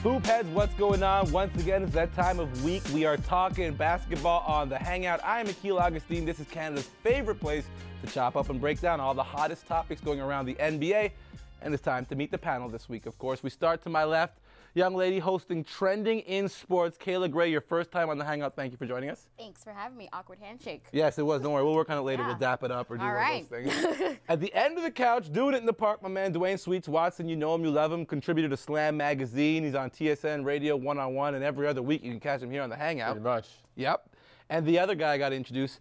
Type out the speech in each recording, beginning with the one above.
Hoop heads, what's going on? Once again, it's that time of week. We are talking basketball on the Hangout. I am Akil Augustine. This is Canada's favorite place to chop up and break down all the hottest topics going around the NBA. And it's time to meet the panel this week, of course. We start to my left. Young lady hosting Trending in Sports, Kayla Gray, your first time on the Hangout. Thank you for joining us. Thanks for having me. Awkward handshake. Yes, it was. Don't worry. We'll work on it later. Yeah. We'll dap it up or do one of those things. At the end of the couch, doing it in the park, my man Dwayne Sweets Watson. You know him. You love him. Contributor to Slam Magazine. He's on TSN Radio 1-on-1, and every other week you can catch him here on the Hangout. Pretty much. Yep. And the other guy I got to introduce.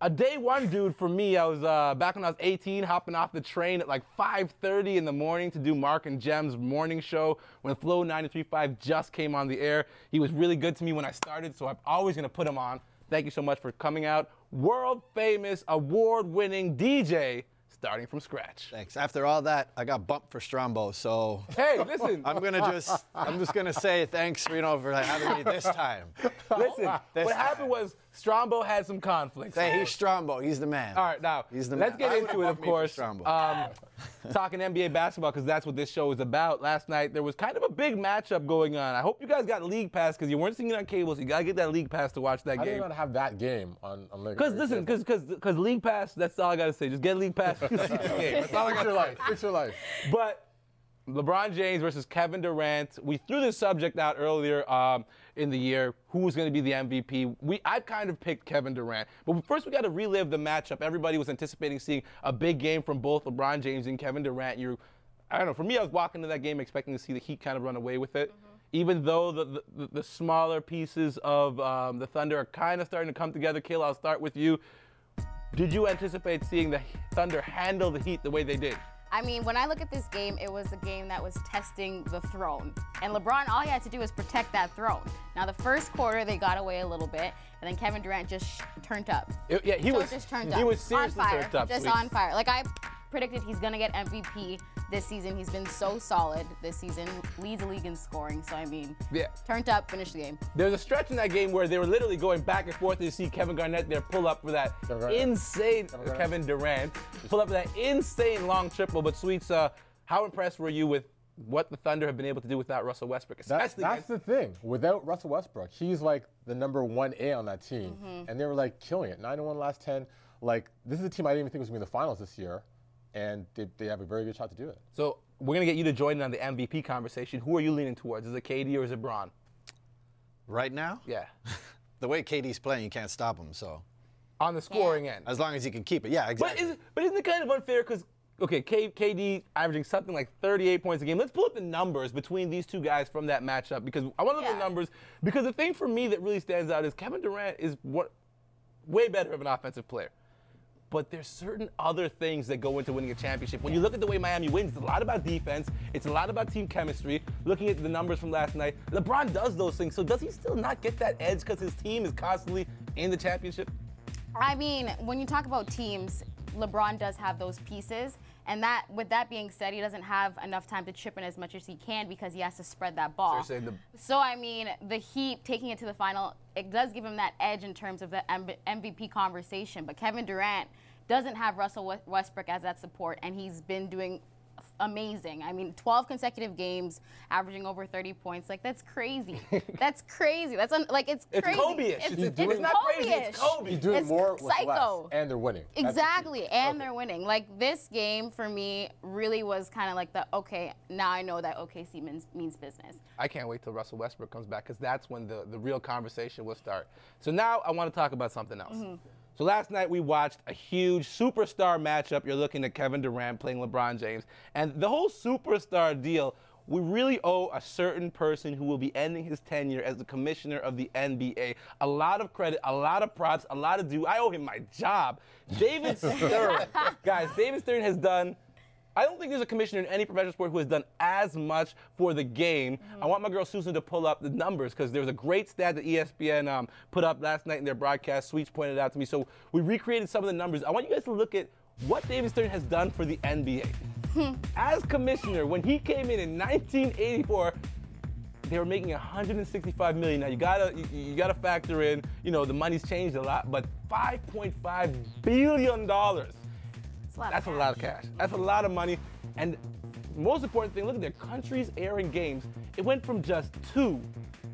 A day one dude for me. I was back when I was 18, hopping off the train at like 5:30 in the morning to do Mark and Jem's morning show when Flow 93.5 just came on the air. He was really good to me when I started, so I'm always going to put him on. Thank you so much for coming out. World famous, award-winning DJ, starting from scratch. Thanks. After all that, I got bumped for Strombo, so hey, listen. I'm just gonna say thanks, for having me this time. Listen, what happened was Strombo had some conflicts. Hey, he's Strombo. He's the man. All right, now let's get into it. Of course, talking NBA basketball because that's what this show is about. Last night there was kind of a big matchup going on. I hope you guys got League Pass because you weren't seeing it on cable, so you gotta get that League Pass to watch that game. I didn't even have that game on League. Because listen, because League Pass. That's all I gotta say. Just get League Pass. That's all I got to say. Fix your life. But LeBron James versus Kevin Durant. We threw this subject out earlier in the year. Who was going to be the MVP? I kind of picked Kevin Durant. But first, we got to relive the matchup. Everybody was anticipating seeing a big game from both LeBron James and Kevin Durant. I don't know. For me, I was walking into that game expecting to see the Heat kind of run away with it. Mm-hmm. Even though the smaller pieces of the Thunder are kind of starting to come together. Kayla, I'll start with you. Did you anticipate seeing the Thunder handle the Heat the way they did? I mean, when I look at this game, it was a game that was testing the throne. And LeBron, all he had to do was protect that throne. Now, the first quarter, they got away a little bit, and then Kevin Durant just turned up. He was seriously turned up. Just on fire. Like I predicted, he's going to get MVP this season. He's been so solid this season, leads the league in scoring. So, I mean, turned up, finished the game. There's a stretch in that game where they were literally going back and forth to see Kevin Garnett there pull up for that insane Kevin Durant pull up for that insane long triple. But Sweets, how impressed were you with what the Thunder have been able to do without Russell Westbrook? That's the thing. Without Russell Westbrook, he's like the number 1A on that team. Mm-hmm. And they were like killing it. 9-1 last 10. Like, this is a team I didn't even think was going to be in the finals this year. And they have a very good shot to do it. So we're going to get you to join in on the MVP conversation. Who are you leaning towards? Is it KD or is it Bron? Right now? Yeah. The way KD's playing, you can't stop him, so. On the scoring end. As long as he can keep it. Yeah, exactly. But isn't it kind of unfair because, okay, KD averaging something like 38 points a game. Let's pull up the numbers between these two guys from that matchup because I want to look at the numbers because the thing for me that really stands out is Kevin Durant is way better of an offensive player. But there's certain other things that go into winning a championship. When you look at the way Miami wins, it's a lot about defense. It's a lot about team chemistry. Looking at the numbers from last night, LeBron does those things. So does he still not get that edge because his team is constantly in the championship? I mean, when you talk about teams, LeBron does have those pieces. And with that being said, he doesn't have enough time to chip in as much as he can because he has to spread that ball. So, I mean, the Heat taking it to the final, it does give him that edge in terms of the MVP conversation. But Kevin Durant doesn't have Russell Westbrook as that support, and he's been doing amazing. I mean, 12 consecutive games, averaging over 30 points. Like, that's crazy. That's crazy. It's crazy. It's Kobe-ish. It's not crazy. It's Kobe. He's doing more with less, and they're winning. Exactly, and they're winning. Like, this game, for me, really was kind of like okay, now I know that OKC means business. I can't wait till Russell Westbrook comes back because that's when the real conversation will start. So now I want to talk about something else. Mm-hmm. So last night we watched a huge superstar matchup. You're looking at Kevin Durant playing LeBron James. And the whole superstar deal, we really owe a certain person who will be ending his tenure as the commissioner of the NBA a lot of credit, a lot of props, a lot of due. I owe him my job. David Stern. Guys, David Stern has done, I don't think there's a commissioner in any professional sport who has done as much for the game. Mm-hmm. I want my girl Susan to pull up the numbers because there was a great stat that ESPN put up last night in their broadcast. Sweets pointed out to me. So we recreated some of the numbers. I want you guys to look at what David Stern has done for the NBA. As commissioner, when he came in 1984, they were making $165 million. Now you gotta factor in, the money's changed a lot, but $5.5 billion. That's a lot of cash. That's a lot of money. And most important thing, look at their countries airing games. It went from just 2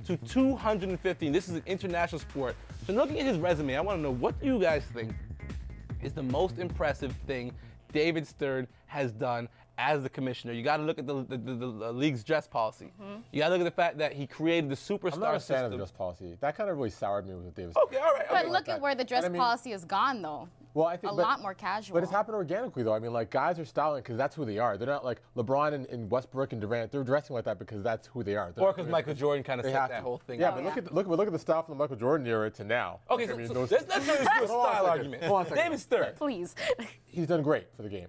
to 250. This is an international sport. So looking at his resume, I want to know, what do you guys think is the most impressive thing David Stern has done as the commissioner? You got to look at the league's dress policy. You got to look at the fact that he created the superstar system. I'm not a fan of the dress policy. That kind of really soured me with David. Okay, all right. But look at where the dress policy has gone, though. Well, I think a lot more casual. But it's happened organically, though. I mean, like, guys are styling because that's who they are. They're not like LeBron and Westbrook and Durant. They're dressing like that because that's who they are. Or because Michael Jordan kind of set that whole thing up. Yeah, but look at the style from the Michael Jordan era to now. Okay, like, so let's do a style argument. Hold on a second. David Stern. Please. He's done great for the game.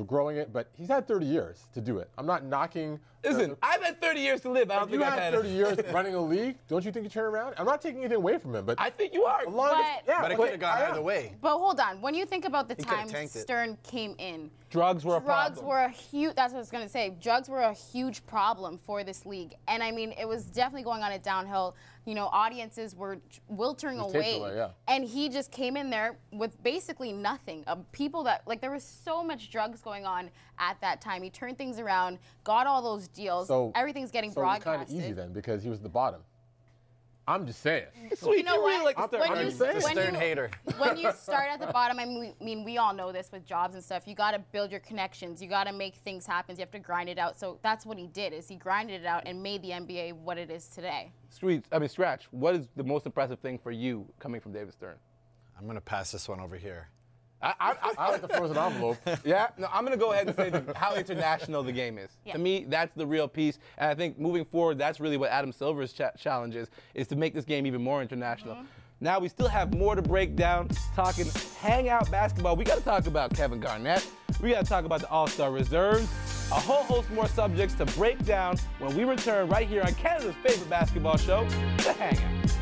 Growing it, but he's had 30 years to do it. I'm not knocking. Listen, I've had 30 years to live. I don't think I've had 30 years running a league. Don't you think you turn around? I'm not taking anything away from him, but I think you are. But it could have gone either way. But hold on, when you think about the time Stern came in, drugs were a problem. Drugs were a huge. That's what I was going to say. Drugs were a huge problem for this league, and I mean, it was definitely going on a downhill. You know, audiences were wilting away, and he just came in there with basically nothing. People that, like, there was so much drugs going on at that time. He turned things around, got all those deals. So everything's getting broadcasted. So it's kind of easy then because he was the bottom. I'm just saying. Sweet, you know what? Like the Stern hater. When you start at the bottom, I mean, we all know this with jobs and stuff. You got to build your connections. You got to make things happen. You have to grind it out. So that's what he did. Is he grinded it out and made the NBA what it is today. Scratch. What is the most impressive thing for you coming from David Stern? I'm gonna pass this one over here. I like the frozen envelope. Yeah, no, I'm going to go ahead and say how international the game is. Yeah. To me, that's the real piece. And I think moving forward, that's really what Adam Silver's challenge is to make this game even more international. Now, we still have more to break down, talking Hangout basketball. We got to talk about Kevin Garnett. We got to talk about the All-Star reserves. A whole host more subjects to break down when we return right here on Canada's favorite basketball show, The Hangout.